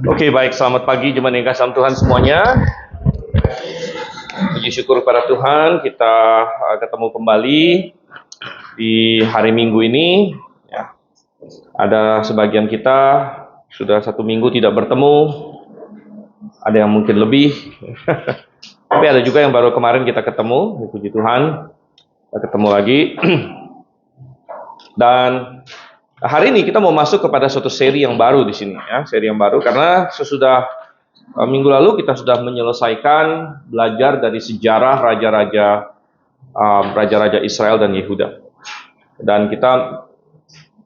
Oke, baik. Selamat pagi jemaat yang kasih Tuhan semuanya. Puji syukur kepada Tuhan, kita ketemu kembali di hari Minggu ini. Ya. Ada sebagian kita sudah 1 minggu tidak bertemu, ada yang mungkin lebih. Tapi ada juga yang baru kemarin kita ketemu. Puji Tuhan, kita ketemu lagi. Dan hari ini kita mau masuk kepada suatu seri yang baru di sini, ya, seri yang baru karena sesudah minggu lalu kita sudah menyelesaikan belajar dari sejarah raja-raja Israel dan Yehuda, dan kita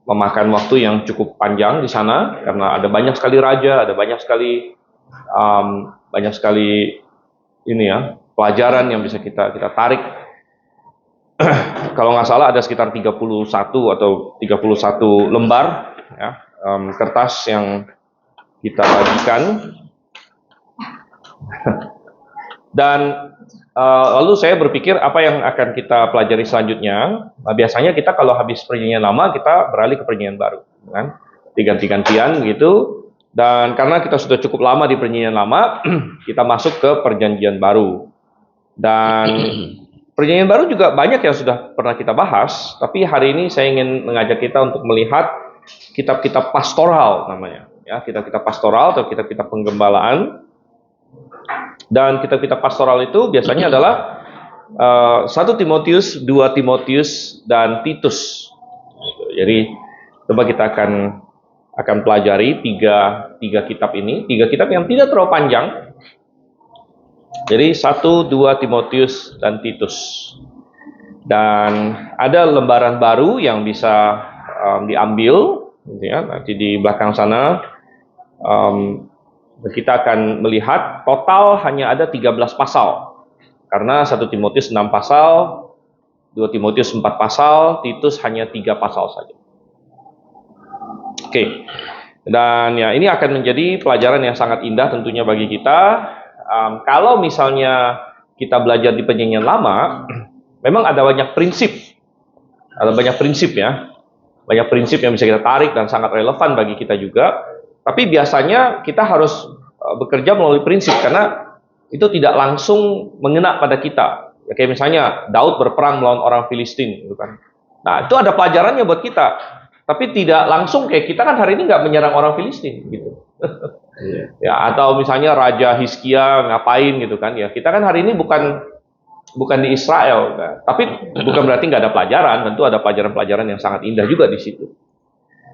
memakan waktu yang cukup panjang di sana karena ada banyak sekali raja, ada banyak sekali ini ya pelajaran yang bisa kita tarik. Kalau nggak salah ada sekitar 31 atau 31 lembar ya, kertas yang kita bagikan. Dan lalu saya berpikir apa yang akan kita pelajari selanjutnya. Nah, biasanya kita kalau habis perjanjian lama kita beralih ke perjanjian baru, kan? Diganti-gantian gitu. Dan karena kita sudah cukup lama di perjanjian lama, kita masuk ke perjanjian baru. Dan perjanjian baru juga banyak yang sudah pernah kita bahas, tapi hari ini saya ingin mengajak kita untuk melihat kitab-kitab pastoral namanya, ya, kitab-kitab pastoral atau kitab-kitab penggembalaan. Dan kitab-kitab pastoral itu biasanya adalah 1 Timotius, 2 Timotius, dan Titus. Jadi coba kita akan pelajari tiga kitab ini, 3 kitab yang tidak terlalu panjang. Jadi 1, 2 Timotius, dan Titus. Dan ada lembaran baru yang bisa diambil, gitu ya. Nanti di belakang sana kita akan melihat total hanya ada 13 pasal. Karena 1 Timotius 6 pasal, 2 Timotius 4 pasal, Titus hanya 3 pasal saja. Oke. Dan ya ini akan menjadi pelajaran yang sangat indah tentunya bagi kita. Kalau misalnya kita belajar di perjanjian lama, memang ada banyak prinsip. Ada banyak prinsip ya. Banyak prinsip yang bisa kita tarik dan sangat relevan bagi kita juga. Tapi biasanya kita harus bekerja melalui prinsip karena itu tidak langsung mengena pada kita. Ya, kayak misalnya Daud berperang melawan orang Filistin, gitu kan. Nah, itu ada pelajarannya buat kita. Tapi tidak langsung kayak kita kan hari ini nggak menyerang orang Filistin, gitu. Ya, atau misalnya Raja Hizkia ngapain gitu kan. Ya, kita kan hari ini bukan di Israel, kan? Tapi bukan berarti nggak ada pelajaran. Tentu ada pelajaran-pelajaran yang sangat indah juga di situ.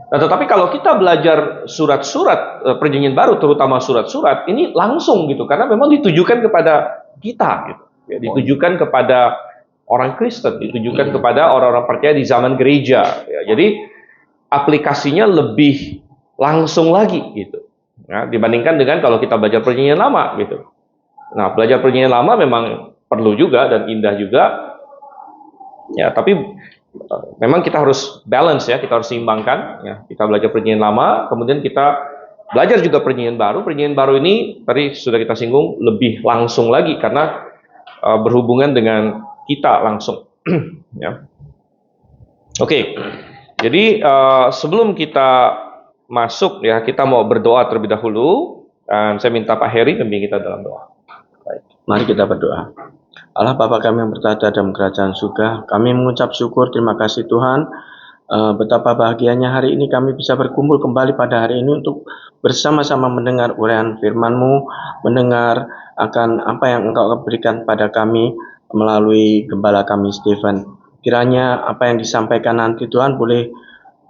Nah, tetapi kalau kita belajar surat-surat perjanjian baru, terutama surat-surat, ini langsung gitu, karena memang ditujukan kepada kita, gitu. Ya, ditujukan kepada orang Kristen, ditujukan kepada orang-orang percaya di zaman gereja. Ya, jadi aplikasinya lebih langsung lagi, gitu. Ya, dibandingkan dengan kalau kita belajar perjanjian lama, gitu. Nah, belajar perjanjian lama memang perlu juga dan indah juga. Ya, tapi memang kita harus balance ya, kita harus seimbangkan ya. Kita belajar perjanjian lama, kemudian kita belajar juga perjanjian baru. Perjanjian baru ini tadi sudah kita singgung lebih langsung lagi karena berhubungan dengan kita langsung. Ya. Oke. Jadi sebelum kita masuk ya, kita mau berdoa terlebih dahulu. Dan saya minta Pak Heri membimbing kita dalam doa. Baik. Mari kita berdoa. Allah Bapa kami yang bertata dalam kerajaan surga, kami mengucap syukur, terima kasih Tuhan. Betapa bahagianya hari ini kami bisa berkumpul kembali pada hari ini untuk bersama-sama mendengar uraian firman-Mu, mendengar akan apa yang Engkau berikan pada kami melalui gembala kami Stephen. Kiranya apa yang disampaikan nanti Tuhan boleh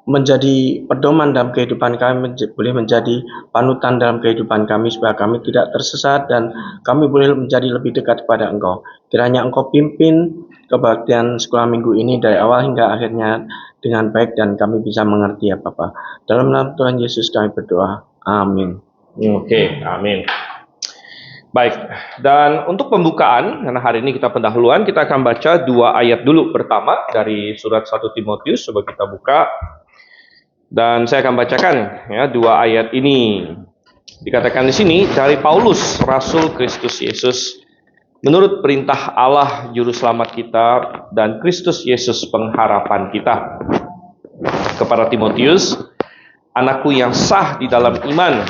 menjadi pedoman dalam kehidupan kami, boleh menjadi panutan dalam kehidupan kami supaya kami tidak tersesat dan kami boleh menjadi lebih dekat kepada Engkau. Kiranya Engkau pimpin kebaktian sekolah minggu ini dari awal hingga akhirnya dengan baik dan kami bisa mengerti ya Bapak. Dalam nama Tuhan Yesus kami berdoa. Amin. Oke, amin. Baik, dan untuk pembukaan, karena hari ini kita pendahuluan, kita akan baca 2 ayat dulu pertama dari surat 1 Timotius. Coba kita buka. Dan saya akan bacakan ya 2 ayat ini. Dikatakan di sini dari Paulus, Rasul Kristus Yesus, menurut perintah Allah Juru Selamat kita dan Kristus Yesus pengharapan kita. Kepada Timotius, anakku yang sah di dalam iman,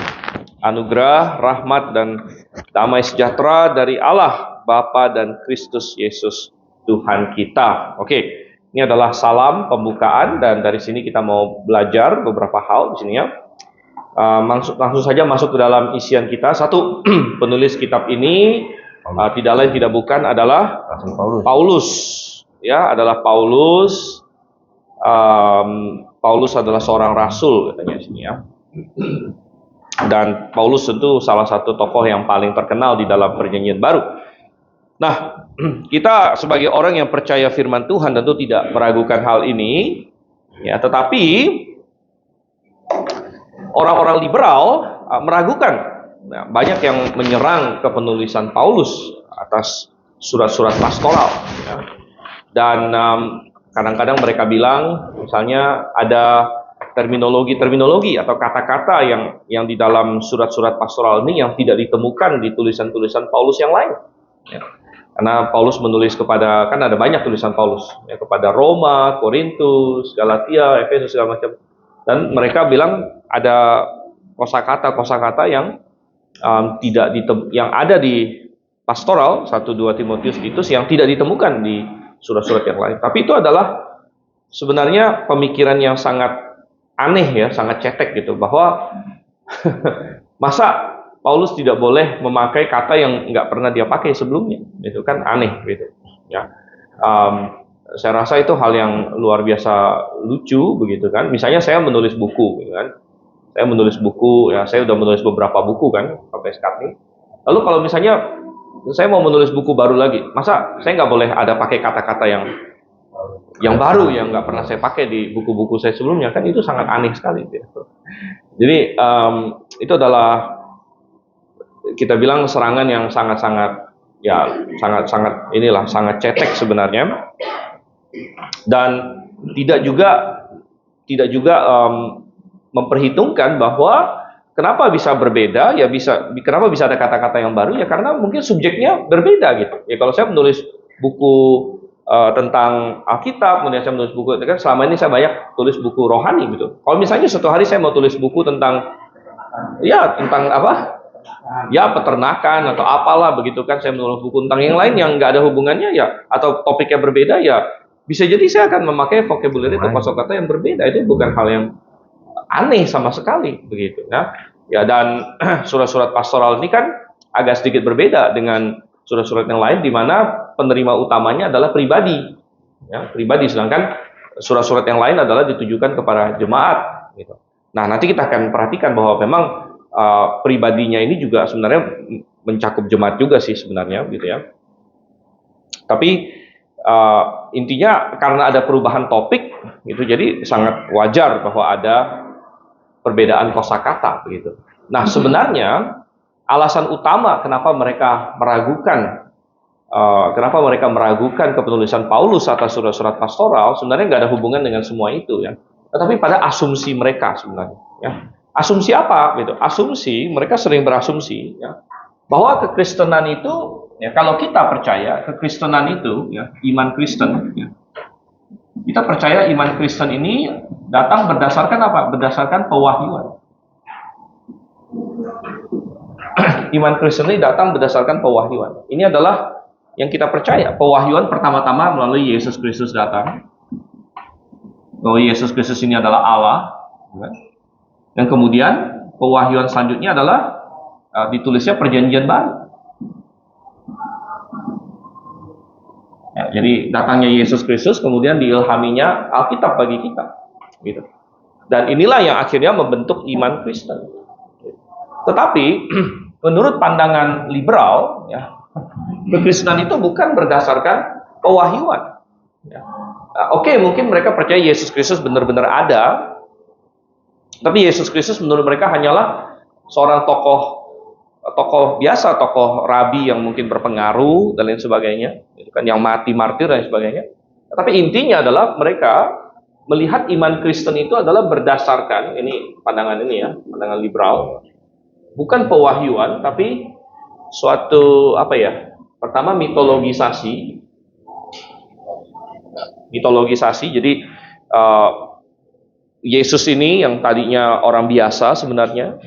anugerah, rahmat, dan damai sejahtera dari Allah Bapa dan Kristus Yesus Tuhan kita. Oke, ini adalah salam pembukaan, dan dari sini kita mau belajar beberapa hal di sini ya. Langsung saja masuk ke dalam isian kita. Satu, penulis kitab ini tidak lain tidak bukan adalah Paulus. Ya, adalah Paulus. Paulus adalah seorang rasul katanya di sini ya. Dan Paulus tentu salah satu tokoh yang paling terkenal di dalam Perjanjian Baru. Nah, kita sebagai orang yang percaya firman Tuhan tentu tidak meragukan hal ini. Ya, tetapi orang-orang liberal meragukan. Nah, banyak yang menyerang kepenulisan Paulus atas surat-surat pastoral. Ya. Dan kadang-kadang mereka bilang, misalnya ada terminologi atau kata-kata yang di dalam surat-surat pastoral ini yang tidak ditemukan di tulisan-tulisan Paulus yang lain. Ya. Karena Paulus menulis kepada, kan ada banyak tulisan Paulus, ya, kepada Roma, Korintus, Galatia, Efesus, segala macam. Dan mereka bilang ada kosakata yang yang ada di pastoral 1, 2 Timotius, Titus yang tidak ditemukan di surat-surat yang lain. Tapi itu adalah sebenarnya pemikiran yang sangat aneh ya, sangat cetek gitu, bahwa masa Paulus tidak boleh memakai kata yang nggak pernah dia pakai sebelumnya, itu kan aneh gitu ya. Saya rasa itu hal yang luar biasa lucu begitu kan. Misalnya saya menulis buku gitu kan. Saya menulis buku ya, saya udah menulis beberapa buku kan sampai sekarang ini. Lalu kalau misalnya saya mau menulis buku baru lagi, masa saya nggak boleh ada pakai kata-kata yang baru yang nggak pernah saya pakai di buku-buku saya sebelumnya, kan itu sangat aneh sekali gitu. Jadi itu adalah kita bilang serangan yang sangat-sangat sangat cetek sebenarnya. Dan tidak juga memperhitungkan bahwa kenapa bisa berbeda ya, kenapa bisa ada kata-kata yang baru ya, karena mungkin subjeknya berbeda gitu ya. Kalau saya menulis buku tentang Alkitab, kemudian saya menulis buku, kan selama ini saya banyak tulis buku rohani gitu. Kalau misalnya suatu hari saya mau tulis buku tentang apa ya, peternakan atau apalah begitu kan, saya menulis buku tentang yang lain yang nggak ada hubungannya ya, atau topiknya berbeda ya, bisa jadi saya akan memakai vocabulary atau kosakata yang berbeda. Itu bukan hal yang aneh sama sekali begitu ya. Dan surat-surat pastoral ini kan agak sedikit berbeda dengan surat-surat yang lain, di mana penerima utamanya adalah pribadi ya, sedangkan surat-surat yang lain adalah ditujukan kepada jemaat gitu. Nah, nanti kita akan perhatikan bahwa memang pribadinya ini juga sebenarnya mencakup jemaat juga sih sebenarnya gitu ya. Tapi intinya karena ada perubahan topik gitu, jadi sangat wajar bahwa ada perbedaan kosakata begitu. Nah, sebenarnya alasan utama kenapa mereka meragukan kepenulisan Paulus atas surat-surat pastoral sebenarnya nggak ada hubungan dengan semua itu ya, tetapi pada asumsi mereka sebenarnya ya. Asumsi apa gitu? Asumsi, mereka sering berasumsi ya, bahwa kekristenan itu ya, kalau kita percaya kekristenan itu ya, iman Kristen ya, kita percaya iman Kristen ini datang berdasarkan apa? Berdasarkan pewahyuan. Iman Kristen ini datang berdasarkan pewahyuan. Ini adalah yang kita percaya. Pewahyuan pertama-tama melalui Yesus Kristus datang, bahwa Yesus Kristus ini adalah Allah ya. Dan kemudian pewahyuan selanjutnya adalah ditulisnya Perjanjian Baru. Ya, jadi datangnya Yesus Kristus, kemudian diilhaminya Alkitab bagi kita, gitu. Dan inilah yang akhirnya membentuk iman Kristen. Tetapi menurut pandangan liberal, ya, kekristenan itu bukan berdasarkan pewahyuan. Ya. Oke, mungkin mereka percaya Yesus Kristus benar-benar ada, tapi Yesus Kristus menurut mereka hanyalah seorang tokoh biasa, tokoh rabi yang mungkin berpengaruh dan lain sebagainya, itu kan, yang mati martir dan sebagainya. Tapi intinya adalah mereka melihat iman Kristen itu adalah berdasarkan, ini pandangan ini ya, pandangan liberal, bukan pewahyuan, tapi suatu apa ya? Pertama mitologisasi. Jadi Yesus ini yang tadinya orang biasa sebenarnya,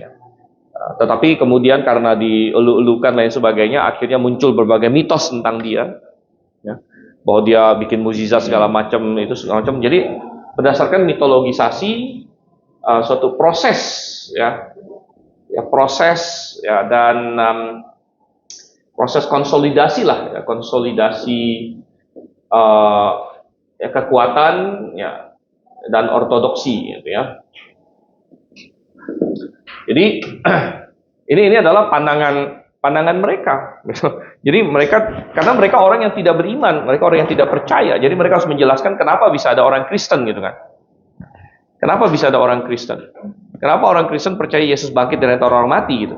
tetapi kemudian karena dielu-elukan lain sebagainya, akhirnya muncul berbagai mitos tentang dia, ya, bahwa dia bikin mukjizat segala macam itu segala macam. Jadi berdasarkan mitologisasi suatu proses, ya proses, ya, dan proses konsolidasi lah, ya, konsolidasi ya, kekuatan, ya, dan ortodoksi, gitu ya. Jadi ini adalah pandangan mereka. Jadi mereka, karena mereka orang yang tidak beriman, mereka orang yang tidak percaya. Jadi mereka harus menjelaskan kenapa bisa ada orang Kristen, gitu kan? Kenapa bisa ada orang Kristen? Kenapa orang Kristen percaya Yesus bangkit dari antara orang mati, gitu?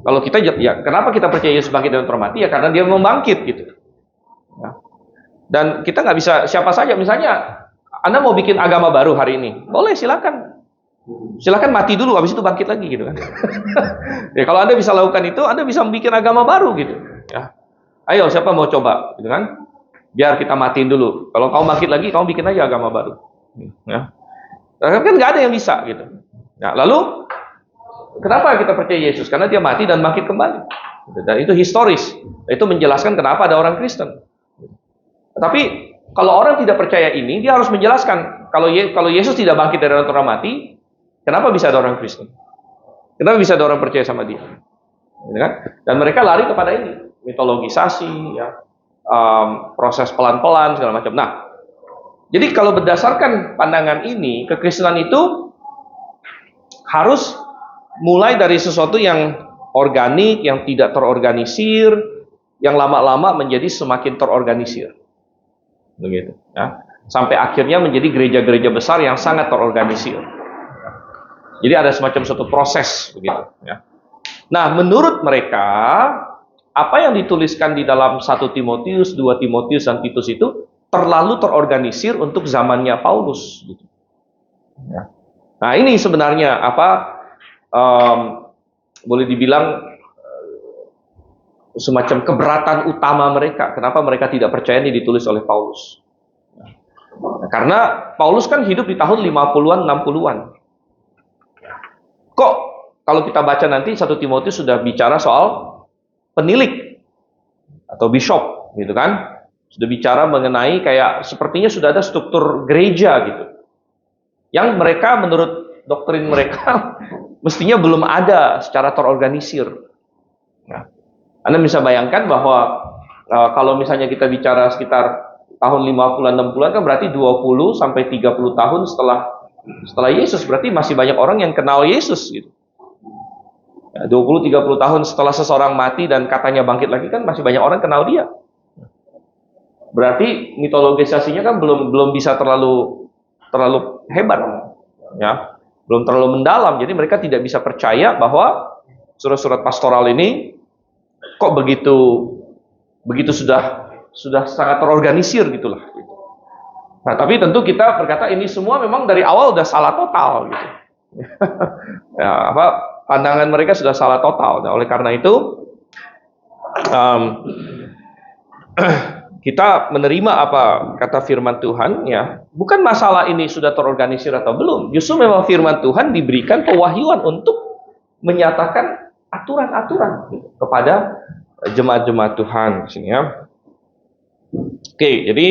Kalau kita, ya, kenapa kita percaya Yesus bangkit dari antara orang mati? Ya karena dia mau bangkit, gitu. Ya. Dan kita nggak bisa siapa saja. Misalnya, Anda mau bikin agama baru hari ini, boleh, silakan. Silakan mati dulu, habis itu bangkit lagi, gitu kan? Ya, kalau Anda bisa lakukan itu, Anda bisa bikin agama baru, gitu. Ya. Ayo, siapa mau coba, gitu kan? Biar kita matiin dulu. Kalau kamu bangkit lagi, kamu bikin aja agama baru. Ya. Kan nggak ada yang bisa, gitu. Nah, lalu kenapa kita percaya Yesus? Karena dia mati dan bangkit kembali. Dan itu historis. Itu menjelaskan kenapa ada orang Kristen. Tapi kalau orang tidak percaya ini, dia harus menjelaskan kalau Yesus tidak bangkit dari antara orang mati, kenapa bisa ada orang Kristen? Kenapa bisa ada orang percaya sama dia? Gitu kan? Dan mereka lari kepada ini, mitologisasi, ya, proses pelan-pelan segala macam. Nah, jadi kalau berdasarkan pandangan ini, kekristenan itu harus mulai dari sesuatu yang organik, yang tidak terorganisir, yang lama-lama menjadi semakin terorganisir. Begitu, ya. Sampai akhirnya menjadi gereja-gereja besar yang sangat terorganisir. Jadi ada semacam suatu proses, begitu, ya. Nah, menurut mereka, apa yang dituliskan di dalam 1 Timotius, 2 Timotius, dan Titus itu terlalu terorganisir untuk zamannya Paulus, gitu. Ya. Nah, ini sebenarnya boleh dibilang semacam keberatan utama mereka. Kenapa mereka tidak percaya ini ditulis oleh Paulus? Nah, karena Paulus kan hidup di tahun 50-an, 60-an. Kok kalau kita baca nanti 1 Timotius sudah bicara soal penilik atau bishop, gitu kan? Sudah bicara mengenai kayak sepertinya sudah ada struktur gereja, gitu. Yang mereka menurut doktrin mereka mestinya belum ada secara terorganisir. Nah, Anda bisa bayangkan bahwa kalau misalnya kita bicara sekitar tahun 50-an, 60-an kan berarti 20 sampai 30 tahun setelah Yesus, berarti masih banyak orang yang kenal Yesus, gitu. 20-30 tahun setelah seseorang mati dan katanya bangkit lagi kan masih banyak orang kenal dia. Berarti mitologisasinya kan belum bisa terlalu hebat, ya. Belum terlalu mendalam. Jadi mereka tidak bisa percaya bahwa surat-surat pastoral ini kok begitu sudah sangat terorganisir, gitulah. Nah, tapi tentu kita berkata ini semua memang dari awal udah salah total, gitu. Ya, pandangan mereka sudah salah total. Nah, oleh karena itu kita menerima apa kata firman Tuhan, ya. Bukan masalah ini sudah terorganisir atau belum. Justru memang firman Tuhan diberikan pewahyuan untuk menyatakan aturan-aturan, gitu, kepada jemaat-jemaat Tuhan di sini, ya. Oke, jadi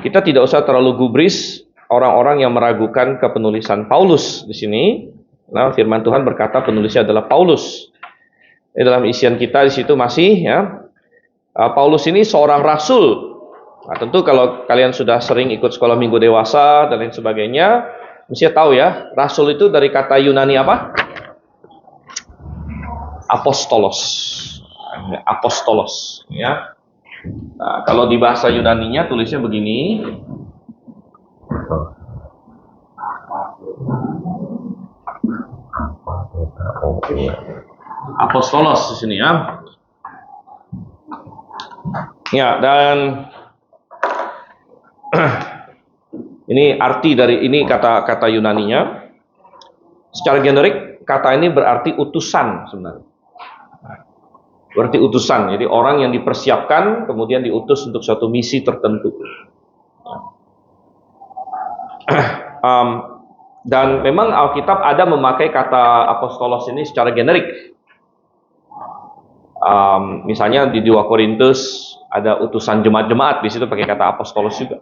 kita tidak usah terlalu gubris orang-orang yang meragukan kepenulisan Paulus di sini. Nah, firman Tuhan berkata penulisnya adalah Paulus. Dalam isian kita di situ masih, ya, Paulus ini seorang rasul. Nah, tentu kalau kalian sudah sering ikut sekolah minggu dewasa dan lain sebagainya, mesti tahu, ya, rasul itu dari kata Yunani apa? Apostolos. Apostolos, ya. Nah, kalau di bahasa Yunaninya tulisnya begini. Apostolos di sini, ya. Ya, dan ini arti dari ini kata Yunaninya. Secara generik kata ini berarti utusan sebenarnya. Berarti utusan, jadi orang yang dipersiapkan kemudian diutus untuk suatu misi tertentu. Dan memang Alkitab ada memakai kata apostolos ini secara generik. Misalnya di 2 Korintus ada utusan jemaat-jemaat, di situ pakai kata apostolos juga.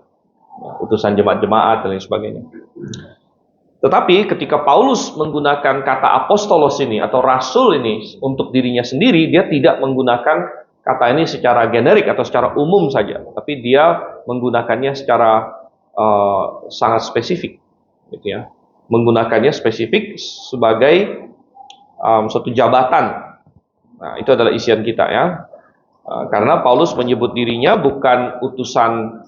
Utusan jemaat-jemaat dan lain sebagainya. Tetapi ketika Paulus menggunakan kata apostolos ini atau rasul ini untuk dirinya sendiri, dia tidak menggunakan kata ini secara generik atau secara umum saja, tapi dia menggunakannya secara sangat spesifik, gitu ya. Menggunakannya spesifik sebagai suatu jabatan. Nah, itu adalah isian kita ya. Karena Paulus menyebut dirinya bukan utusan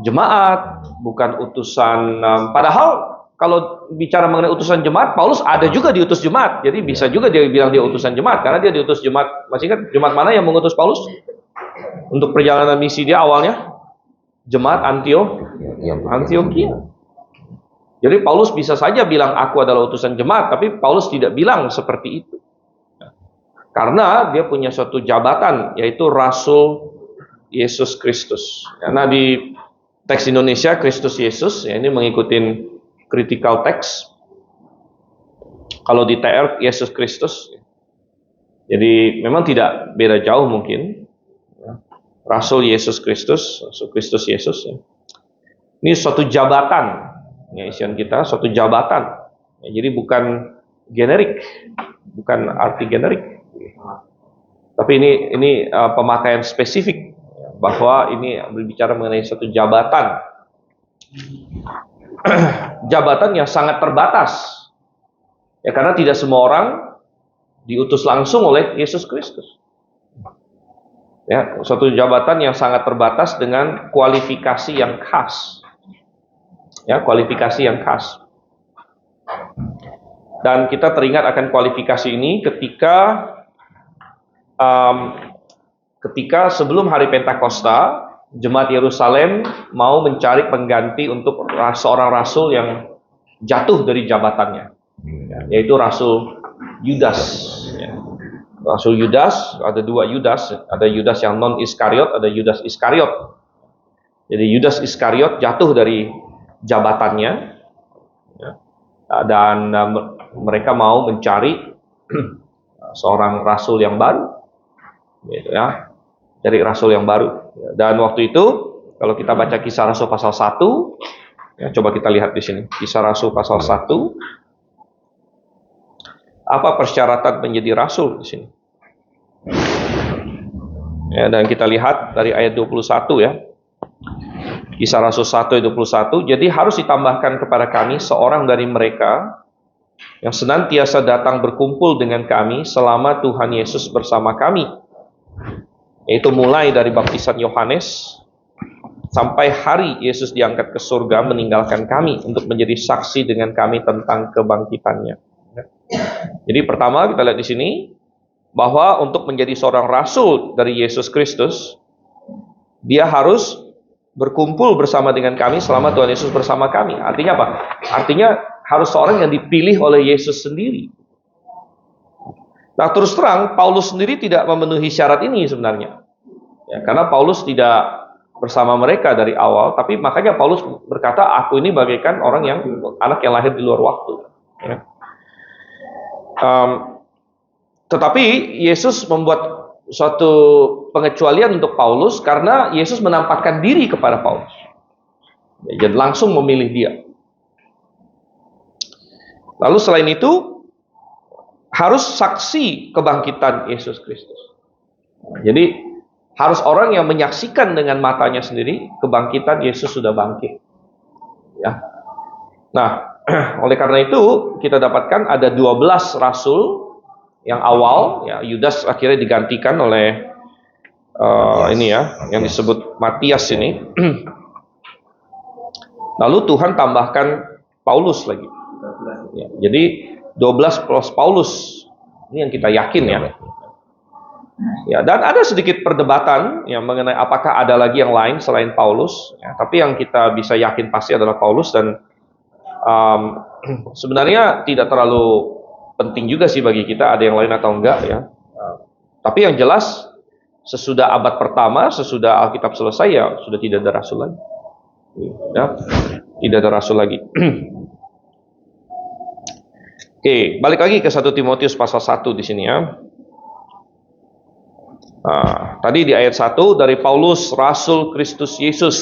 jemaat, bukan utusan padahal kalau bicara mengenai utusan jemaat, Paulus ada juga diutus jemaat. Jadi bisa juga dia bilang dia utusan jemaat karena dia diutus jemaat. Masih ingat jemaat mana yang mengutus Paulus untuk perjalanan misi dia awalnya? Jemaat Antioquia. Jadi Paulus bisa saja bilang aku adalah utusan jemaat, tapi Paulus tidak bilang seperti itu. Karena dia punya suatu jabatan, yaitu Rasul Yesus Kristus. Karena di teks Indonesia Kristus Yesus, ya ini mengikuti critical text. Kalau di TR Yesus Kristus. Jadi memang tidak beda jauh mungkin. Rasul Yesus Kristus, Rasul Kristus Yesus. Ini suatu jabatan. Ya, isian kita suatu jabatan. Ya, jadi bukan generik, bukan arti generik. Tapi ini pemakaian spesifik bahwa ini berbicara mengenai suatu jabatan. Jabatan yang sangat terbatas. Ya karena tidak semua orang diutus langsung oleh Yesus Kristus. Ya, suatu jabatan yang sangat terbatas dengan kualifikasi yang khas. Ya, kualifikasi yang khas. Dan kita teringat akan kualifikasi ini ketika sebelum hari Pentakosta, jemaat Yerusalem mau mencari pengganti untuk seorang rasul yang jatuh dari jabatannya, yaitu Rasul Yudas. Rasul Yudas, ada dua Yudas, ada Yudas yang non Iskariot, ada Yudas Iskariot. Jadi Yudas Iskariot jatuh dari jabatannya, dan mereka mau mencari seorang rasul yang baru, gitu ya, dari rasul yang baru. Dan waktu itu, kalau kita baca Kisah Rasul pasal 1, ya, coba kita lihat di sini, Kisah Rasul pasal 1. Apa persyaratan menjadi rasul di sini? Ya, dan kita lihat dari ayat 21 ya. Kisah Rasul 1 ayat 21. Jadi harus ditambahkan kepada kami seorang dari mereka yang senantiasa datang berkumpul dengan kami selama Tuhan Yesus bersama kami. Yaitu mulai dari baptisan Yohanes sampai hari Yesus diangkat ke surga meninggalkan kami untuk menjadi saksi dengan kami tentang kebangkitannya. Jadi pertama kita lihat di sini bahwa untuk menjadi seorang rasul dari Yesus Kristus, dia harus berkumpul bersama dengan kami selama Tuhan Yesus bersama kami. Artinya apa? Artinya harus seorang yang dipilih oleh Yesus sendiri. Nah, terus terang Paulus sendiri tidak memenuhi syarat ini sebenarnya. Ya, karena Paulus tidak bersama mereka dari awal, tapi makanya Paulus berkata, aku ini bagaikan orang yang anak yang lahir di luar waktu. Ya. Tetapi Yesus membuat suatu pengecualian untuk Paulus karena Yesus menampakkan diri kepada Paulus. Jadi langsung memilih dia. Lalu selain itu harus saksi kebangkitan Yesus Kristus. Jadi harus orang yang menyaksikan dengan matanya sendiri kebangkitan Yesus sudah bangkit. Ya. Nah, oleh karena itu kita dapatkan ada 12 rasul yang awal, ya, Yudas akhirnya digantikan oleh ini ya, yang disebut Matias ini. Lalu Tuhan tambahkan Paulus lagi. Ya, jadi 12 plus Paulus ini yang kita yakin ya. Ya, dan ada sedikit perdebatan yang mengenai apakah ada lagi yang lain selain Paulus. Ya, tapi yang kita bisa yakin pasti adalah Paulus dan sebenarnya tidak terlalu penting juga sih bagi kita ada yang lain atau enggak ya. Tapi yang jelas sesudah abad pertama, sesudah Alkitab selesai ya sudah tidak ada rasul lagi. Ya, tidak ada rasul lagi. Oke, balik lagi ke 1 Timotius pasal 1 di sini ya. Tadi di ayat 1, dari Paulus, Rasul Kristus Yesus,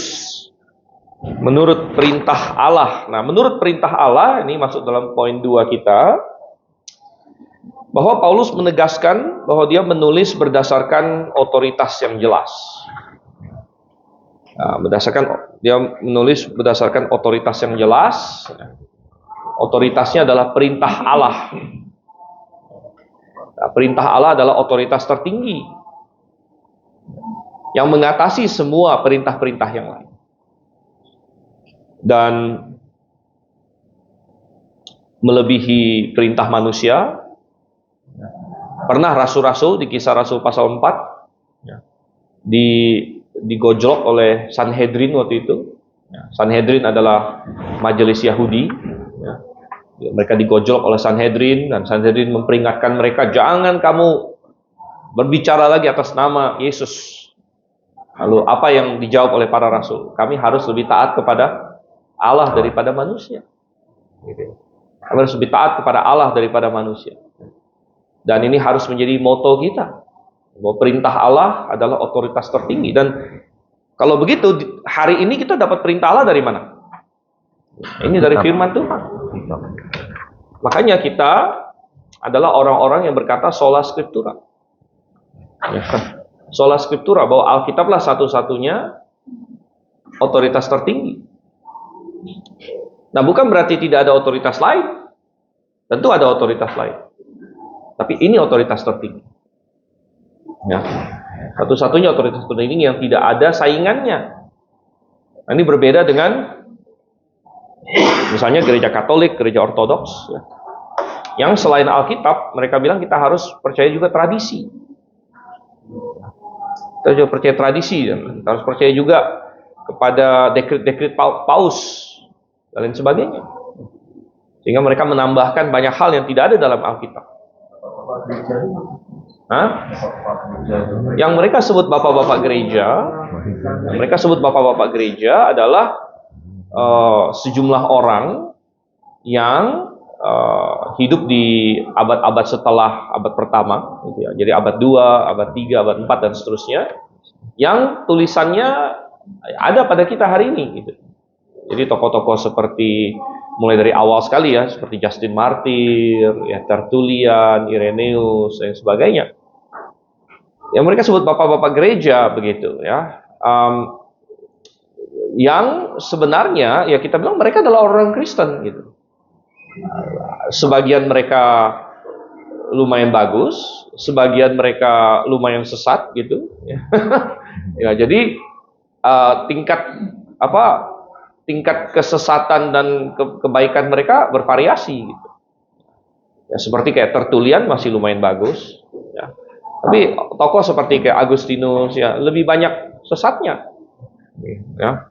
menurut perintah Allah. Nah, menurut perintah Allah, ini masuk dalam poin 2 kita, bahwa Paulus menegaskan bahwa dia menulis berdasarkan otoritas yang jelas. Dia menulis berdasarkan otoritas yang jelas. Otoritasnya adalah perintah Allah. Nah, perintah Allah adalah otoritas tertinggi yang mengatasi semua perintah-perintah yang lain. Dan melebihi perintah manusia. Pernah rasul-rasul di Kisah Rasul pasal 4 digojlok oleh Sanhedrin waktu itu. Sanhedrin adalah majelis Yahudi. Mereka digojlok oleh Sanhedrin, dan Sanhedrin memperingatkan mereka, jangan kamu berbicara lagi atas nama Yesus. Lalu apa yang dijawab oleh para rasul? Kami harus lebih taat kepada Allah daripada manusia. Kami harus lebih taat kepada Allah daripada manusia. Dan ini harus menjadi moto kita, bahwa perintah Allah adalah otoritas tertinggi. Dan kalau begitu, hari ini kita dapat perintah Allah dari mana? Ini dari firman Tuhan. Makanya kita adalah orang-orang yang berkata sola scriptura. Sola scriptura, bahwa Alkitablah satu-satunya otoritas tertinggi. Nah, bukan berarti tidak ada otoritas lain. Tentu ada otoritas lain. Tapi ini otoritas tertinggi. Ya. Satu-satunya otoritas tertinggi yang tidak ada saingannya. Nah, ini berbeda dengan misalnya gereja Katolik, gereja Ortodoks, ya, yang selain Alkitab, mereka bilang kita harus percaya juga tradisi. Kita juga percaya tradisi, dan kita harus percaya juga kepada dekret-dekret paus dan lain sebagainya. Sehingga mereka menambahkan banyak hal yang tidak ada dalam Alkitab. Yang mereka sebut bapak-bapak gereja, adalah sejumlah orang yang hidup di abad-abad setelah abad pertama, gitu ya. Jadi abad 2, abad 3, abad 4 dan seterusnya, yang tulisannya ada pada kita hari ini, gitu. Jadi tokoh-tokoh seperti mulai dari awal sekali ya, seperti Justin Martyr, ya, Tertullian, Irenaeus dan sebagainya. Yang mereka sebut bapak-bapak gereja begitu ya. Yang sebenarnya ya kita bilang mereka adalah orang Kristen gitu. Sebagian mereka lumayan bagus, sebagian mereka lumayan sesat gitu. Ya, jadi tingkat kesesatan dan kebaikan mereka bervariasi gitu. Ya, seperti kayak Tertullian masih lumayan bagus. Ya. Tapi tokoh seperti kayak Agustinus ya lebih banyak sesatnya. Ya.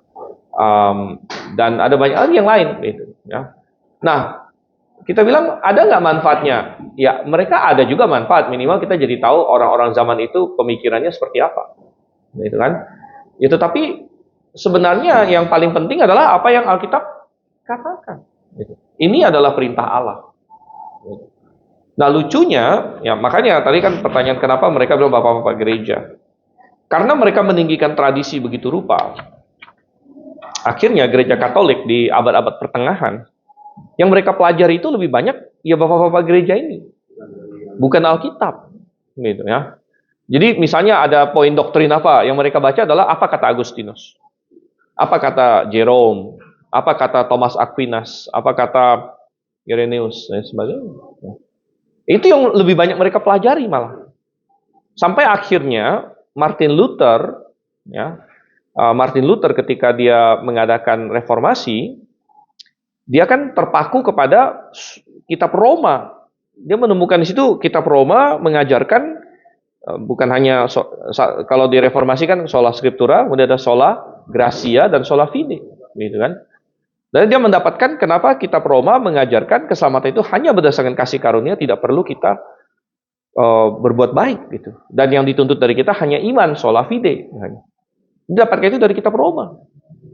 Dan ada banyak lagi yang lain gitu. Ya. Nah, kita bilang ada nggak manfaatnya? Ya, mereka ada juga manfaat. Minimal kita jadi tahu orang-orang zaman itu pemikirannya seperti apa, gitu kan? Ya, tetapi sebenarnya yang paling penting adalah apa yang Alkitab katakan. Gitu. Ini adalah perintah Allah. Gitu. Nah, lucunya, ya makanya tadi kan pertanyaan kenapa mereka bilang bapak-bapak gereja? Karena mereka meninggikan tradisi begitu rupa. Akhirnya gereja Katolik di abad-abad pertengahan, yang mereka pelajari itu lebih banyak ya bapak-bapak gereja ini, bukan Alkitab, gitu ya. Jadi misalnya ada poin doktrin apa yang mereka baca adalah apa kata Agustinus, apa kata Jerome, apa kata Thomas Aquinas, apa kata Irenaeus dan sebagainya. Itu yang lebih banyak mereka pelajari malah. Sampai akhirnya Martin Luther ketika dia mengadakan reformasi, dia kan terpaku kepada kitab Roma. Dia menemukan di situ kitab Roma mengajarkan bukan hanya kalau di reformasi kan sola scriptura, kemudian ada sola gratia dan sola fide, gitu kan. Dan dia mendapatkan kenapa kitab Roma mengajarkan keselamatan itu hanya berdasarkan kasih karunia, tidak perlu kita berbuat baik gitu. Dan yang dituntut dari kita hanya iman, sola fide. Didapatkan itu dari kitab Roma.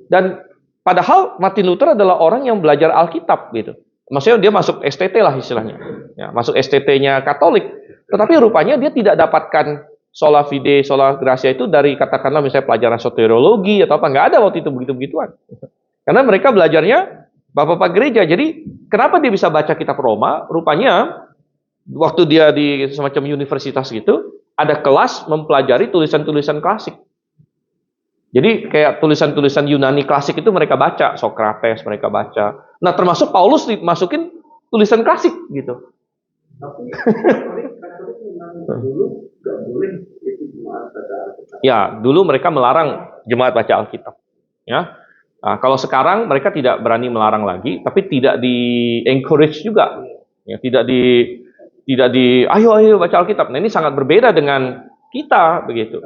Dan padahal Martin Luther adalah orang yang belajar Alkitab gitu. Maksudnya dia masuk STT lah istilahnya. Ya, masuk STT-nya Katolik. Tetapi rupanya dia tidak dapatkan sola fide, sola gratia itu dari katakanlah misalnya pelajaran soteriologi atau apa. Nggak ada waktu itu begitu-begituan. Karena mereka belajarnya bapak-bapak gereja. Jadi kenapa dia bisa baca kitab Roma? Rupanya waktu dia di semacam universitas gitu, ada kelas mempelajari tulisan-tulisan klasik. Jadi kayak tulisan-tulisan Yunani klasik itu mereka baca, Sokrates mereka baca. Nah termasuk Paulus dimasukin tulisan klasik gitu. Tapi Katolik memang dulu nggak boleh itu jemaat baca Alkitab. Ya, dulu mereka melarang jemaat baca Alkitab. Ya, nah, kalau sekarang mereka tidak berani melarang lagi, tapi tidak di encourage juga. Ya, tidak di ayo baca Alkitab. Nah ini sangat berbeda dengan kita begitu.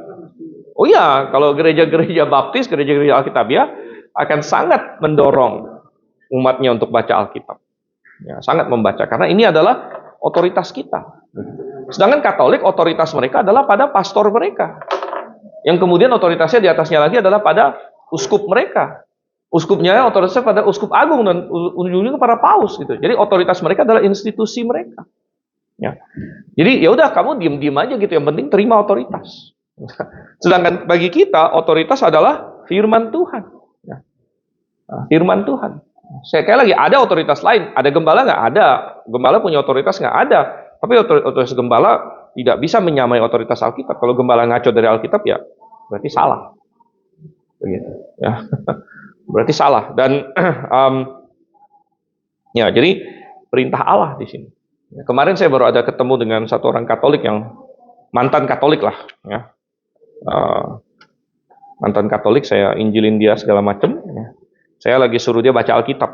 Oh ya, kalau gereja-gereja Baptis, gereja-gereja Alkitab ya akan sangat mendorong umatnya untuk baca Alkitab. Ya, sangat membaca karena ini adalah otoritas kita. Sedangkan Katolik otoritas mereka adalah pada pastor mereka. Yang kemudian otoritasnya di atasnya lagi adalah pada uskup mereka. Uskupnya otoritasnya pada uskup agung dan ujungnya kepada paus gitu. Jadi otoritas mereka adalah institusi mereka. Ya. Jadi ya udah kamu diam-diam aja gitu. Yang penting terima otoritas. Sedangkan bagi kita otoritas adalah firman Tuhan. Ya. Firman Tuhan. Sekali lagi ada otoritas lain. Ada gembala nggak? Ada. Gembala punya otoritas nggak? Ada. Tapi otoritas gembala tidak bisa menyamai otoritas Alkitab. Kalau gembala ngaco dari Alkitab ya berarti salah. Begitu. Ya. Berarti salah. Dan ya jadi perintah Allah di sini. Ya, kemarin saya baru ada ketemu dengan satu orang Katolik yang mantan Katolik lah. Ya. Mantan Katolik, saya injilin dia segala macam. Ya. Saya lagi suruh dia baca Alkitab.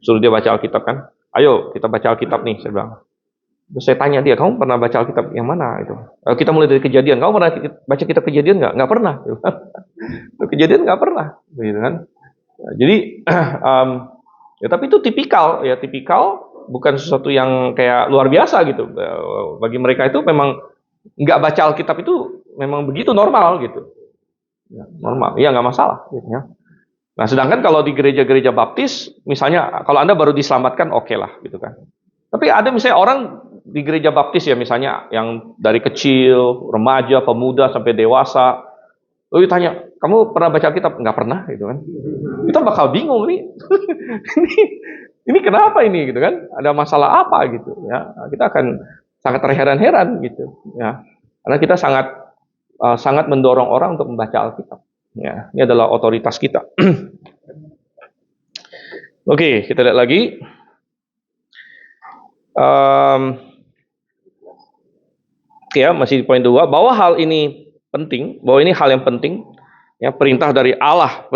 Suruh dia baca Alkitab kan. Ayo kita baca Alkitab nih, saya bilang. Terus saya tanya dia, kamu pernah baca Alkitab yang mana? Itu. Kita mulai dari Kejadian. Kamu pernah baca kitab Kejadian nggak? Nggak pernah. Kejadian nggak pernah. Begitu kan. Jadi, ya tapi itu tipikal. Ya tipikal, bukan sesuatu yang kayak luar biasa gitu. Bagi mereka itu memang nggak baca Alkitab itu memang begitu normal gitu. Ya, normal. Ya nggak masalah. Gitu, ya. Nah, sedangkan kalau di gereja-gereja Baptis, misalnya kalau Anda baru diselamatkan, oke lah, gitu kan. Tapi ada misalnya orang di gereja Baptis ya, misalnya yang dari kecil, remaja, pemuda sampai dewasa, lalu tanya, kamu pernah baca Alkitab? Nggak pernah, gitu kan. Kita bakal bingung nih, ini kenapa ini, gitu kan? Ada masalah apa, gitu ya? Kita akan sangat terheran-heran, gitu ya, karena kita sangat mendorong orang untuk membaca Alkitab. Ya, ini adalah otoritas kita. Oke, kita lihat lagi. Ya, masih di poin 2. Bahwa hal ini penting, bahwa ini hal yang penting. Ya, perintah dari Allah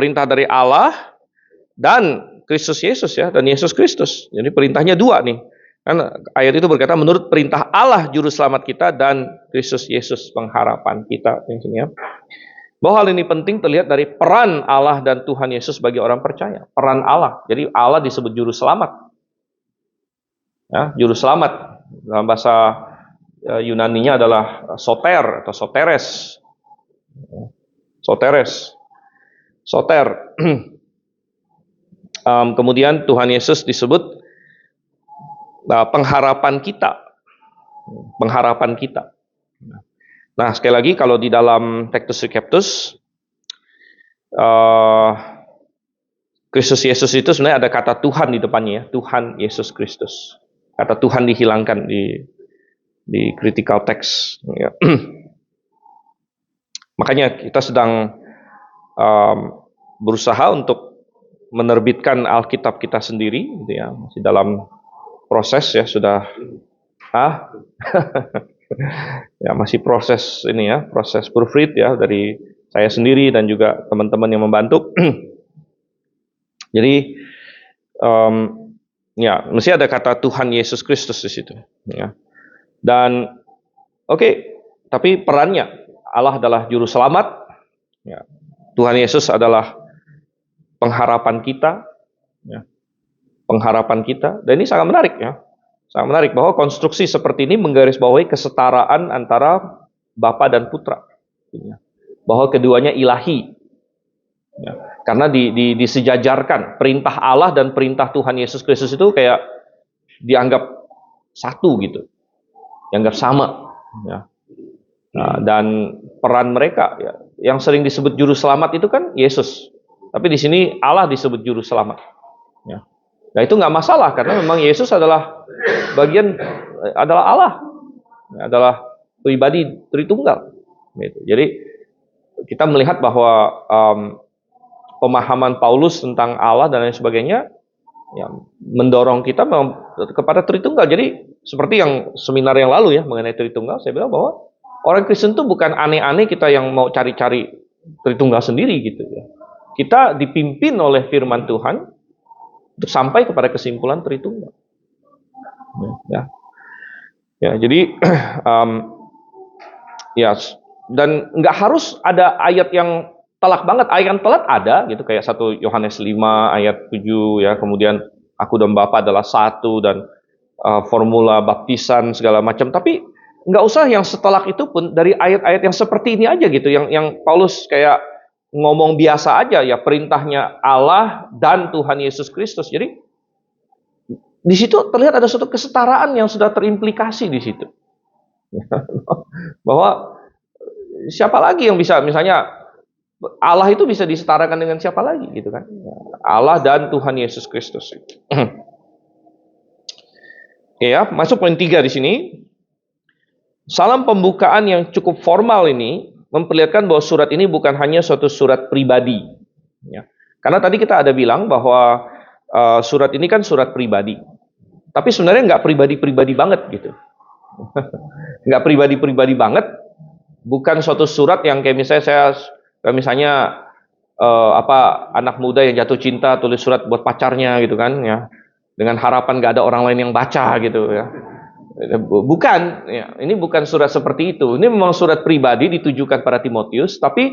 dan Kristus Yesus ya, dan Yesus Kristus. Jadi perintahnya dua nih. Kan ayat itu berkata menurut perintah Allah juru selamat kita dan Kristus Yesus pengharapan kita. Ya. Bahwa hal ini penting terlihat dari peran Allah dan Tuhan Yesus bagi orang percaya. Peran Allah. Jadi Allah disebut juru selamat. Ya, juru selamat. Dalam bahasa Yunaninya adalah soter atau soteres. Soter. Kemudian Tuhan Yesus disebut pengharapan kita. Pengharapan kita. Nah, sekali lagi kalau di dalam Textus Receptus, Kristus Yesus itu sebenarnya ada kata Tuhan di depannya ya, Tuhan Yesus Kristus. Kata Tuhan dihilangkan di critical text. Ya. Makanya kita sedang berusaha untuk menerbitkan Alkitab kita sendiri, gitu ya, masih dalam proses ya, sudah. Ya masih proses ini ya, proses proofread ya dari saya sendiri dan juga teman-teman yang membantu. Jadi ya mesti ada kata Tuhan Yesus Kristus di situ. Ya. Dan oke, tapi perannya Allah adalah juru selamat. Ya. Tuhan Yesus adalah pengharapan kita. Ya. Pengharapan kita. Dan ini sangat menarik ya. Sangat menarik bahwa konstruksi seperti ini menggarisbawahi kesetaraan antara Bapa dan Putra. Bahwa keduanya ilahi. Ya. Karena disejajarkan perintah Allah dan perintah Tuhan Yesus Kristus itu kayak dianggap satu gitu, dianggap sama. Ya. Nah, dan peran mereka, ya, yang sering disebut juru selamat itu kan Yesus. Tapi di sini Allah disebut juru selamat. Ya. Nah itu nggak masalah karena memang Yesus adalah adalah Allah, adalah pribadi Tritunggal. Gitu. Jadi kita melihat bahwa pemahaman Paulus tentang Allah dan lain sebagainya, ya, mendorong kita kepada Tritunggal. Jadi seperti yang seminar yang lalu ya mengenai Tritunggal, saya bilang bahwa orang Kristen itu bukan aneh-aneh kita yang mau cari-cari Tritunggal sendiri gitu ya. Kita dipimpin oleh firman Tuhan untuk sampai kepada kesimpulan Tritunggal. Ya, ya jadi ya, dan nggak harus ada ayat yang telak banget. Ayat yang telak ada gitu, kayak 1 Yohanes 5 ayat 7 ya, kemudian aku dan Bapa adalah satu, dan formula baptisan segala macam. Tapi nggak usah yang setelak itu pun, dari ayat-ayat yang seperti ini aja gitu, yang Paulus kayak ngomong biasa aja ya, perintahnya Allah dan Tuhan Yesus Kristus. Jadi di situ terlihat ada suatu kesetaraan yang sudah terimplikasi di situ. Bahwa siapa lagi yang bisa, misalnya Allah itu bisa disetarakan dengan siapa lagi gitu kan? Allah dan Tuhan Yesus Kristus. Oke ya, masuk poin 3 di sini. Salam pembukaan yang cukup formal ini memperlihatkan bahwa surat ini bukan hanya suatu surat pribadi. Ya. Karena tadi kita ada bilang bahwa surat ini kan surat pribadi. Tapi sebenarnya nggak pribadi-pribadi banget gitu. Nggak pribadi-pribadi banget. Bukan suatu surat yang kayak misalnya anak muda yang jatuh cinta tulis surat buat pacarnya gitu kan ya, dengan harapan nggak ada orang lain yang baca gitu ya. Bukan ya, ini bukan surat seperti itu. Ini memang surat pribadi ditujukan pada Timotius. Tapi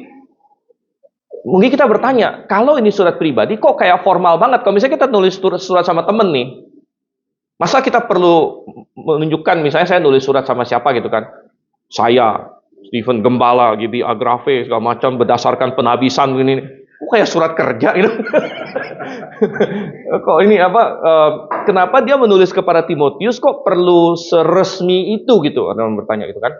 mungkin kita bertanya, kalau ini surat pribadi kok kayak formal banget? Kalau misalnya kita nulis surat sama temen nih, masa kita perlu menunjukkan, misalnya saya nulis surat sama siapa gitu kan, saya Stephen Gembala, Gibi Agrafe, segala macam, berdasarkan penabisan ini, kok kayak surat kerja gitu. Kok ini kenapa dia menulis kepada Timotius kok perlu seresmi itu gitu? Ada yang bertanya gitu kan.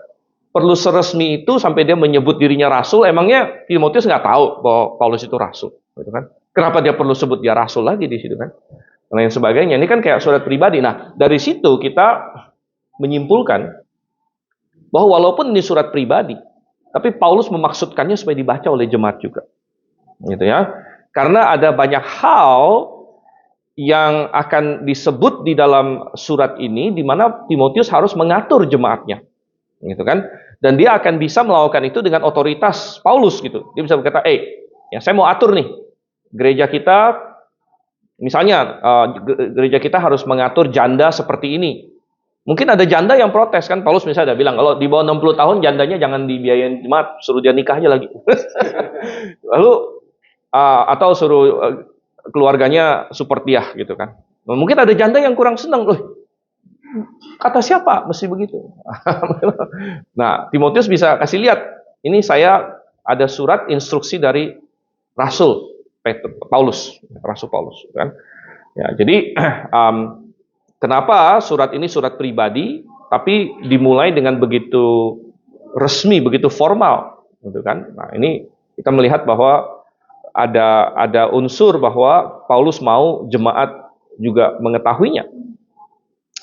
Perlu seresmi itu sampai dia menyebut dirinya rasul, emangnya Timotius nggak tahu bahwa Paulus itu rasul, gitu kan? Kenapa dia perlu sebut dia rasul lagi di situ kan? Dan lain sebagainya. Ini kan kayak surat pribadi. Nah, dari situ kita menyimpulkan bahwa walaupun ini surat pribadi, tapi Paulus memaksudkannya supaya dibaca oleh jemaat juga. Gitu ya. Karena ada banyak hal yang akan disebut di dalam surat ini di mana Timotius harus mengatur jemaatnya. Gitu kan? Dan dia akan bisa melakukan itu dengan otoritas Paulus gitu. Dia bisa berkata, ya saya mau atur nih. Gereja kita misalnya gereja kita harus mengatur janda seperti ini. Mungkin ada janda yang protes kan, Paulus misalnya udah bilang kalau di bawah 60 tahun jandanya jangan dibiayain jemaat, suruh dia nikah aja lagi. Lalu atau suruh keluarganya support dia gitu kan. Mungkin ada janda yang kurang senang, loh. Kata siapa mesti begitu? Nah, Timotius bisa kasih lihat, ini saya ada surat instruksi dari Rasul Paulus, Rasul Paulus kan. Ya, jadi kenapa surat ini surat pribadi, tapi dimulai dengan begitu resmi, begitu formal, gitu kan? Nah, ini kita melihat bahwa ada unsur bahwa Paulus mau jemaat juga mengetahuinya.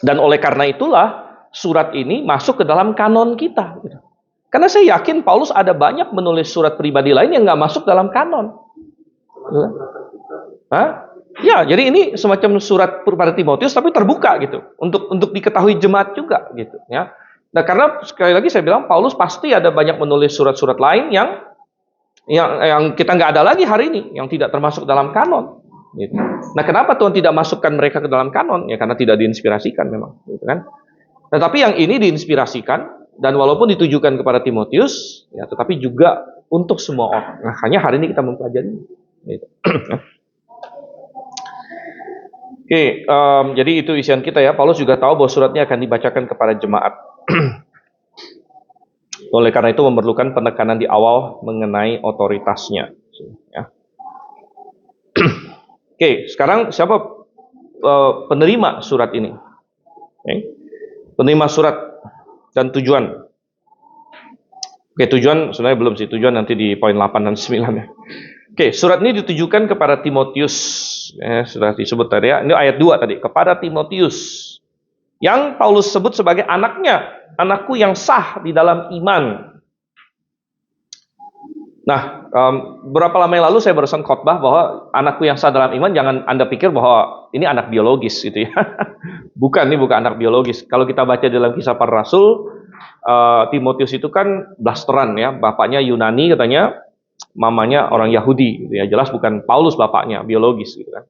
Dan oleh karena itulah surat ini masuk ke dalam kanon kita. Gitu. Karena saya yakin Paulus ada banyak menulis surat pribadi lain yang nggak masuk dalam kanon. Hah? Ya, jadi ini semacam surat kepada Timotius tapi terbuka gitu untuk diketahui jemaat juga gitu ya. Nah, karena sekali lagi saya bilang Paulus pasti ada banyak menulis surat-surat lain yang kita nggak ada lagi hari ini, yang tidak termasuk dalam kanon. Gitu. Nah, kenapa Tuhan tidak masukkan mereka ke dalam kanon? Ya karena tidak diinspirasikan memang, gitu kan. Tetapi yang ini diinspirasikan dan walaupun ditujukan kepada Timotius, ya tetapi juga untuk semua orang. Nah, hanya hari ini kita mempelajari. Gitu. Oke, jadi itu isian kita ya. Paulus juga tahu bahwa suratnya akan dibacakan kepada jemaat. Oleh karena itu memerlukan penekanan di awal mengenai otoritasnya. Ya. Oke, sekarang siapa penerima surat ini? Oke. Penerima surat dan tujuan. Oke, tujuan sebenarnya belum sih. Tujuan nanti di poin 8 dan 9 ya. Oke, surat ini ditujukan kepada Timotius. Sudah disebut tadi ya. Ini ayat 2 tadi. Kepada Timotius. Yang Paulus sebut sebagai anaknya. Anakku yang sah di dalam iman. Nah, berapa lama yang lalu saya barusan khotbah bahwa anakku yang sah dalam iman, jangan Anda pikir bahwa ini anak biologis gitu ya. Bukan, ini bukan anak biologis. Kalau kita baca dalam Kisah Para Rasul, Timotius itu kan blasteran ya, bapaknya Yunani katanya, mamanya orang Yahudi gitu ya. Jelas bukan Paulus bapaknya, biologis gitu kan.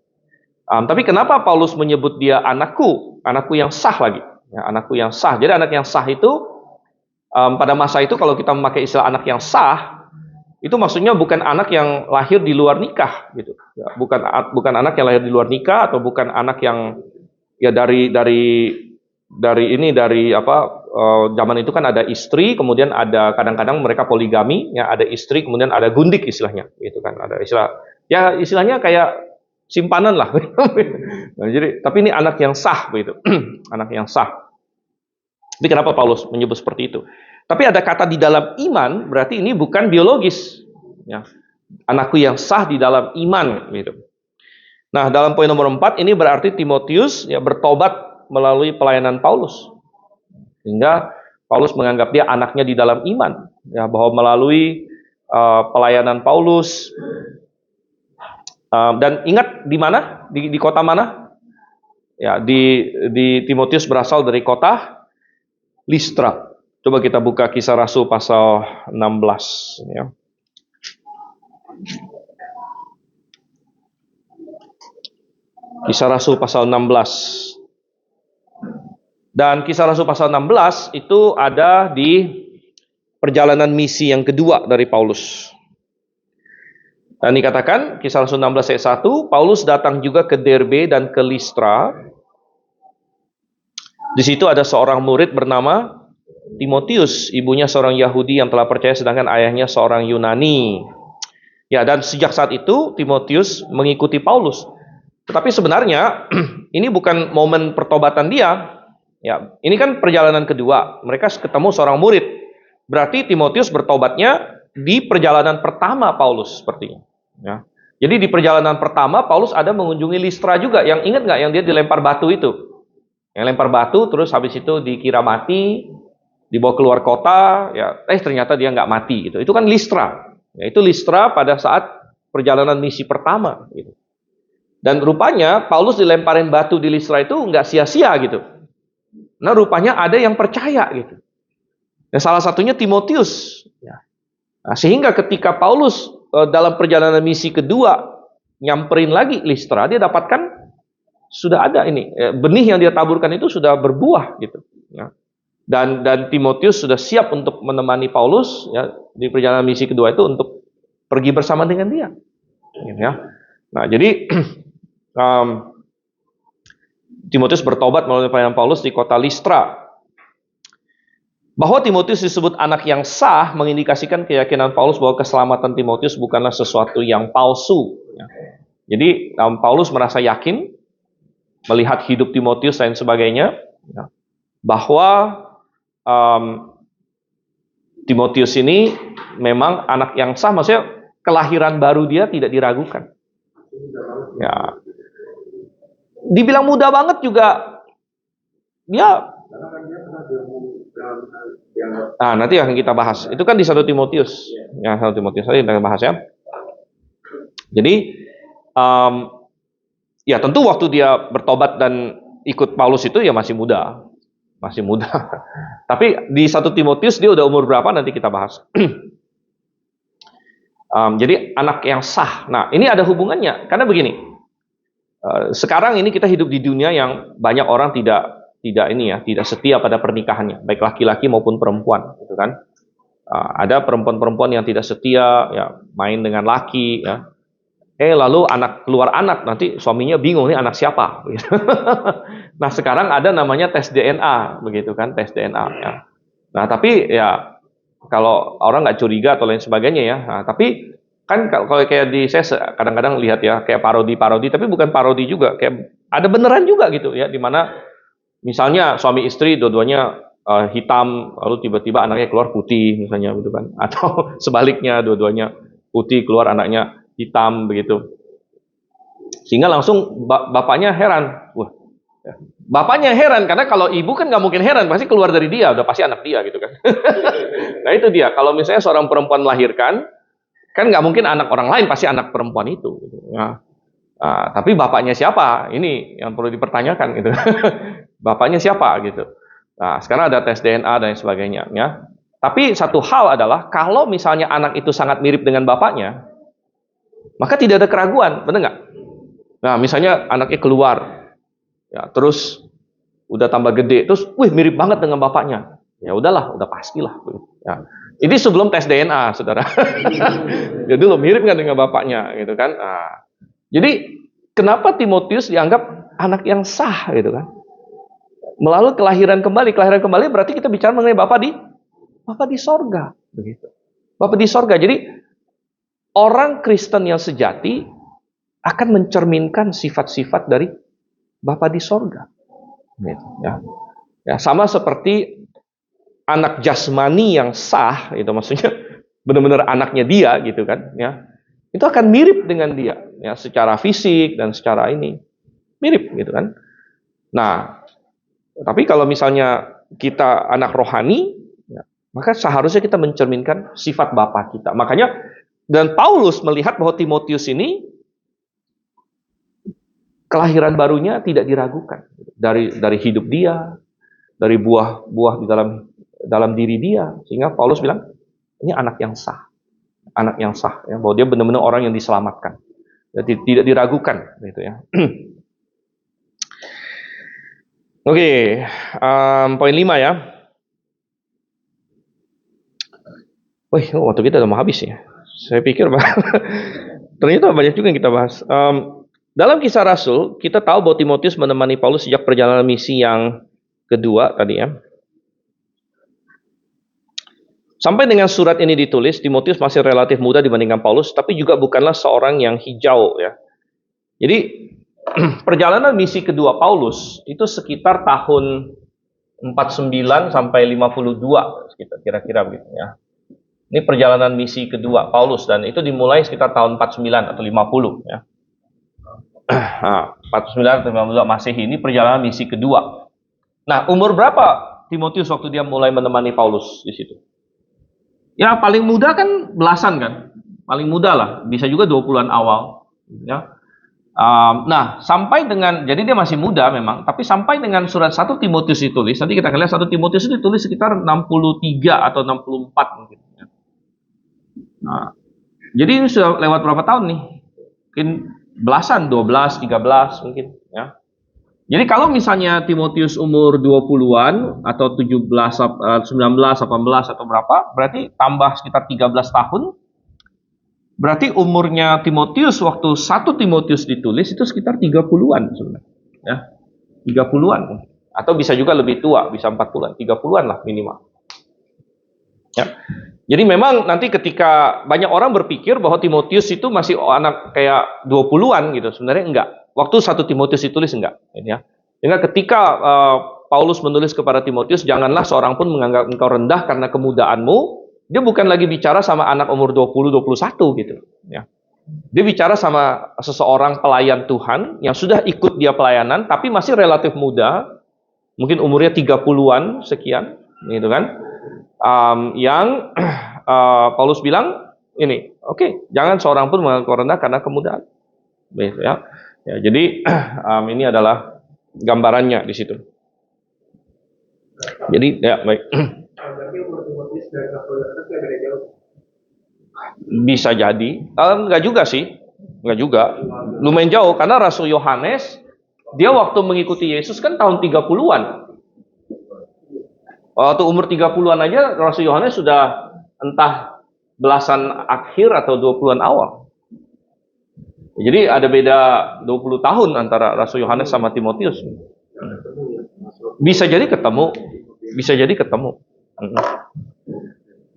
Tapi kenapa Paulus menyebut dia anakku yang sah lagi? Ya, anakku yang sah. Jadi anak yang sah itu, pada masa itu kalau kita memakai istilah anak yang sah, itu maksudnya bukan anak yang lahir di luar nikah gitu. Ya, bukan anak yang lahir di luar nikah, atau bukan anak yang ya dari zaman itu kan ada istri, kemudian ada kadang-kadang mereka poligami, ya ada istri, kemudian ada gundik istilahnya, gitu kan, ada istilah, ya istilahnya kayak simpanan lah. Nah, jadi, tapi ini anak yang sah, begitu, anak yang sah. Tapi kenapa Paulus menyebut seperti itu? Tapi ada kata di dalam iman, berarti ini bukan biologis, ya. Anakku yang sah di dalam iman, gitu. Nah, dalam poin nomor 4 ini berarti Timotius ya bertobat melalui pelayanan Paulus. Sehingga Paulus menganggap dia anaknya di dalam iman, ya, bahwa melalui pelayanan Paulus, dan ingat di mana, di kota mana? Ya, di Timotius berasal dari kota Listra. Coba kita buka Kisah Rasul pasal 16, ya. Kisah Rasul pasal 16. Dan Kisah Rasul pasal 16 itu ada di perjalanan misi yang kedua dari Paulus. Dan dikatakan Kisah Rasul 16 ayat 1, Paulus datang juga ke Derbe dan ke Listra. Di situ ada seorang murid bernama Timotius, ibunya seorang Yahudi yang telah percaya sedangkan ayahnya seorang Yunani. Ya, dan sejak saat itu Timotius mengikuti Paulus. Tetapi sebenarnya ini bukan momen pertobatan dia. Ya, ini kan perjalanan kedua. Mereka ketemu seorang murid. Berarti Timotius bertobatnya di perjalanan pertama Paulus sepertinya. Ya. Jadi di perjalanan pertama Paulus ada mengunjungi Listra juga. Yang ingat nggak yang dia dilempar batu itu? Yang lempar batu terus habis itu dikira mati, dibawa keluar kota. Ya, ternyata dia nggak mati. Gitu. Itu kan Listra. Ya, itu Listra pada saat perjalanan misi pertama. Gitu. Dan rupanya Paulus dilemparin batu di Listra itu nggak sia-sia gitu. Nah, rupanya ada yang percaya gitu. Dan salah satunya Timotius. Ya. Nah, sehingga ketika Paulus dalam perjalanan misi kedua nyamperin lagi Listra, dia dapatkan sudah ada ini benih yang dia taburkan itu sudah berbuah gitu. Ya. Dan Timotius sudah siap untuk menemani Paulus ya, di perjalanan misi kedua itu untuk pergi bersama dengan dia. Ya. Nah, jadi Timotius bertobat melalui pelayanan Paulus di kota Listra. Bahwa Timotius disebut anak yang sah mengindikasikan keyakinan Paulus bahwa keselamatan Timotius bukanlah sesuatu yang palsu. Ya. Jadi Paulus merasa yakin melihat hidup Timotius dan sebagainya, ya, bahwa Timotius ini memang anak yang sah, maksudnya kelahiran baru dia tidak diragukan. Ya, dibilang muda banget juga dia. Nah, nanti akan kita bahas. Itu kan di 1 Timotius. Ya, 1 Timotius tadi kita bahas ya. Jadi ya tentu waktu dia bertobat dan ikut Paulus itu ya masih muda. Masih muda. Tapi di 1 Timotius dia udah umur berapa nanti kita bahas. Jadi anak yang sah. Nah, ini ada hubungannya karena begini. Sekarang ini kita hidup di dunia yang banyak orang tidak setia pada pernikahannya, baik laki-laki maupun perempuan, gitu kan? Ada perempuan-perempuan yang tidak setia, ya main dengan laki, ya. Lalu keluar anak, nanti suaminya bingung nih anak siapa. Gitu. Nah, sekarang ada namanya tes DNA, begitu kan? Tes DNA. Ya. Nah, tapi ya kalau orang nggak curiga atau lain sebagainya ya, nah, tapi kan kalau kayak saya kadang-kadang lihat ya kayak parodi-parodi, tapi bukan parodi juga, kayak ada beneran juga gitu ya, di mana misalnya suami istri dua-duanya hitam, lalu tiba-tiba anaknya keluar putih misalnya gitu kan, atau sebaliknya dua-duanya putih keluar anaknya hitam begitu, sehingga langsung bapaknya heran, wah, bapaknya heran karena kalau ibu kan nggak mungkin heran, pasti keluar dari dia, udah pasti anak dia gitu kan. Nah itu dia, kalau misalnya seorang perempuan melahirkan, kan nggak mungkin anak orang lain, pasti anak perempuan itu. Gitu. Nah, tapi bapaknya siapa? Ini yang perlu dipertanyakan gitu. Bapaknya siapa gitu. Nah, sekarang ada tes DNA dan sebagainya. Ya. Tapi satu hal adalah kalau misalnya anak itu sangat mirip dengan bapaknya, maka tidak ada keraguan, benar nggak? Nah, misalnya anaknya keluar, ya, terus udah tambah gede, terus, wih mirip banget dengan bapaknya. Ya udahlah, udah pastilah. Ya. Ini sebelum tes DNA, saudara. Jadi lo mirip nggak dengan bapaknya, gitu kan? Nah, jadi kenapa Timotius dianggap anak yang sah, gitu kan? Melalui kelahiran kembali berarti kita bicara mengenai Bapa di sorga, begitu. Bapa di sorga. Jadi orang Kristen yang sejati akan mencerminkan sifat-sifat dari Bapa di sorga. Gitu, ya. Ya, sama seperti anak jasmani yang sah, itu maksudnya benar-benar anaknya dia, gitu kan? Ya, itu akan mirip dengan dia, ya, secara fisik dan secara ini mirip, gitu kan? Nah, tapi kalau misalnya kita anak rohani, ya, maka seharusnya kita mencerminkan sifat Bapa kita. Makanya dan Paulus melihat bahwa Timotius ini kelahiran barunya tidak diragukan dari hidup dia, dari buah-buah di dalam diri dia, sehingga Paulus bilang ini anak yang sah, ya, bahwa dia benar-benar orang yang diselamatkan, jadi tidak diragukan, gitu ya. Oke, poin 5 ya. Wih, waktu kita udah mau habis ya. Saya pikir ternyata banyak juga yang kita bahas. Dalam Kisah Rasul, kita tahu bahwa Timotius menemani Paulus sejak perjalanan misi yang kedua tadi ya. Sampai dengan surat ini ditulis, Timotius masih relatif muda dibandingkan Paulus, tapi juga bukanlah seorang yang hijau ya. Jadi perjalanan misi kedua Paulus itu sekitar tahun 49 sampai 52 sekitar kira-kira begitu ya. Ini perjalanan misi kedua Paulus dan itu dimulai sekitar tahun 49 atau 50 ya. Nah, 49 atau 52 Masehi ini perjalanan misi kedua. Nah, umur berapa Timotius waktu dia mulai menemani Paulus di situ? Ya, paling muda kan belasan kan? Paling muda lah, bisa juga 20-an awal ya. Nah, sampai dengan, jadi dia masih muda memang, tapi sampai dengan surat 1 Timotius ditulis, nanti kita akan lihat 1 Timotius itu ditulis sekitar 63 atau 64 mungkin. Nah, jadi ini sudah lewat berapa tahun nih? Mungkin belasan, 12, 13 mungkin. Ya. Jadi kalau misalnya Timotius umur 20-an, atau 17, 19, 18 atau berapa, berarti tambah sekitar 13 tahun, berarti umurnya Timotius waktu 1 Timotius ditulis itu sekitar 30-an sebenarnya. Ya. 30-an. Atau bisa juga lebih tua, bisa 40-an, 30-an lah minimal. Ya. Jadi memang nanti ketika banyak orang berpikir bahwa Timotius itu masih anak kayak 20-an gitu, sebenarnya enggak. Waktu 1 Timotius ditulis enggak, ya. Sehingga ketika Paulus menulis kepada Timotius, janganlah seorang pun menganggap engkau rendah karena kemudaanmu. Dia bukan lagi bicara sama anak umur 20-21 gitu, ya. Dia bicara sama seseorang pelayan Tuhan yang sudah ikut dia pelayanan tapi masih relatif muda, mungkin umurnya 30-an sekian, gitu kan. Yang Paulus bilang ini, oke, jangan seorang pun menganggap rendah karena kemudahan, gitu ya. Ya, jadi ini adalah gambarannya di situ. Jadi ya baik. Bisa jadi, enggak juga sih, enggak juga, lumayan jauh karena Rasul Yohanes dia waktu mengikuti Yesus kan tahun 30-an. Waktu umur 30-an aja Rasul Yohanes sudah entah belasan akhir atau 20-an awal. Jadi ada beda 20 tahun antara Rasul Yohanes sama Timotius. Bisa jadi ketemu. Bisa jadi ketemu.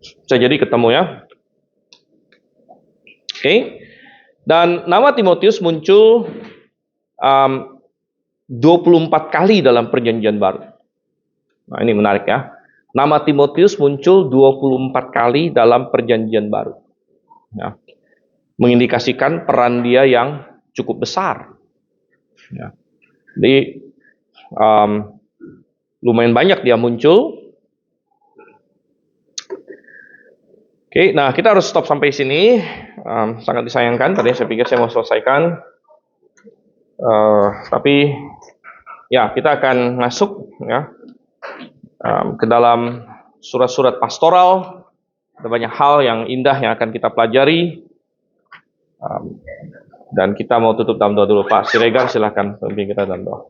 Bisa jadi ketemu ya. Oke. Dan nama Timotius muncul 24 kali dalam perjanjian baru. Nah, ini menarik ya. Nama Timotius muncul 24 kali dalam perjanjian baru. Ya. Mengindikasikan peran dia yang cukup besar. Ya. Jadi lumayan banyak dia muncul. Oke, nah kita harus stop sampai sini. Sangat disayangkan, tadi saya pikir saya mau selesaikan. Tapi ya kita akan masuk ya ke dalam surat-surat pastoral. Ada banyak hal yang indah yang akan kita pelajari. Dan kita mau tutup dalam doa dulu. Pak Siregar, silahkan pimpin kita dalam doa.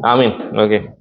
Amin. Oke.